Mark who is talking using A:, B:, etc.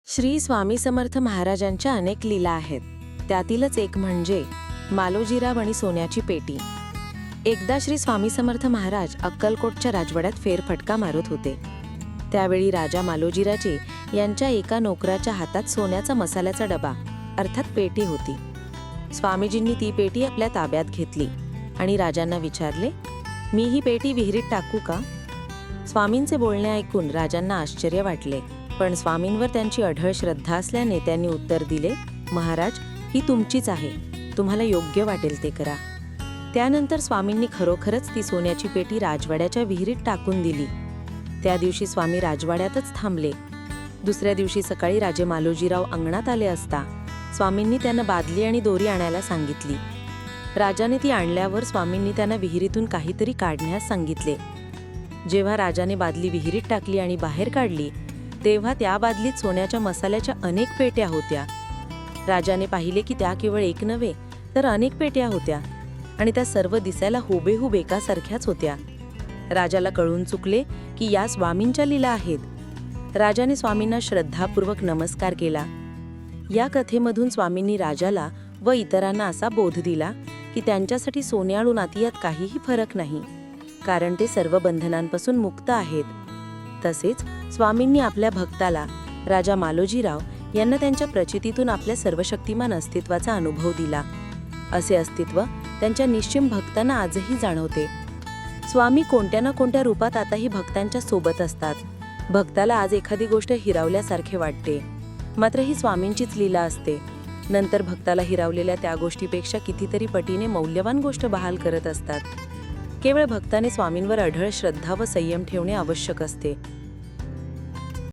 A: श्री स्वामी समर्थ महाराजांच्या अनेक लीला आहेत. त्यातीलच एक म्हणजे मालोजीराव आणि सोन्याची पेटी. एकदा श्री स्वामी समर्थ महाराज अक्कलकोटच्या राजवाड्यात फेरफटका मारत होते. त्यावेळी राजा मालोजीराजे यांच्या एका नोकराच्या हातात सोन्याचा मसाल्याचा डबा अर्थात पेटी होती. स्वामीजींनी ती पेटी आपल्या ताब्यात घेतली आणि राजांना विचारले, मी ही पेटी विहिरीत टाकू का? स्वामींचे बोलणे ऐकून राजांना आश्चर्य वाटले, पण स्वामींवर त्यांची अढळ श्रद्धा असल्याने त्यांनी उत्तर दिले, महाराज, ही तुमचीच आहे, तुम्हाला योग्य वाटेल ते करा. त्यानंतर स्वामींनी खरोखरच ती सोन्याची पेटी राजवाड्याच्या विहिरीत टाकून दिली. त्या दिवशी स्वामी राजवाड्यातच थांबले. दुसऱ्या दिवशी सकाळी राजे मालोजीराव अंगणात आले असता स्वामींनी त्यांना बादली आणि दोरी आणायला सांगितली. राजाने ती आणल्यावर स्वामींनी त्यांना विहिरीतून काहीतरी काढण्यास सांगितले. जेव्हा राजाने बादली विहिरीत टाकली आणि बाहेर काढली तेव्हा त्या बादलीत सोन्याच्या मसाल्याच्या अनेक पेट्या होत्या. राजाने पाहिले की त्या केवळ एक नव्हे तर अनेक पेट्या होत्या आणि त्या सर्व दिसायला हुबेहूब एकासारख्याच होत्या. राजाला कळून चुकले की या स्वामींच्या लीला आहेत. राजाने स्वामींना श्रद्धापूर्वक नमस्कार केला. या कथेमधून स्वामींनी राजाला व इतरांना असा बोध दिला की त्यांच्यासाठी सोन्याळू नाती काहीही फरक नाही, कारण ते सर्व बंधनांपासून मुक्त आहेत. तसेच स्वामींनी आपल्या भक्ताला राजा मालोजीराव यांना त्यांच्या प्रचितीतून आपल्या सर्वशक्तिमान अस्तित्वाचा अनुभव दिला. असे अस्तित्व त्यांच्या निश्चिम भक्तांना आजही जाणवते. स्वामी कोणत्या ना कोणत्या रूपात आताही भक्तांच्या सोबत असतात. भक्ताला आज एखादी गोष्ट हिरावल्यासारखे वाटते, मात्र ही स्वामींचीच लीला असते. नंतर भक्ताला हिरावलेल्या त्या गोष्टीपेक्षा कितीतरी पटीने मौल्यवान गोष्ट बहाल करत असतात. केवळ भक्ताने स्वामींवर अढळ श्रद्धा व संयम ठेवणे आवश्यक असते.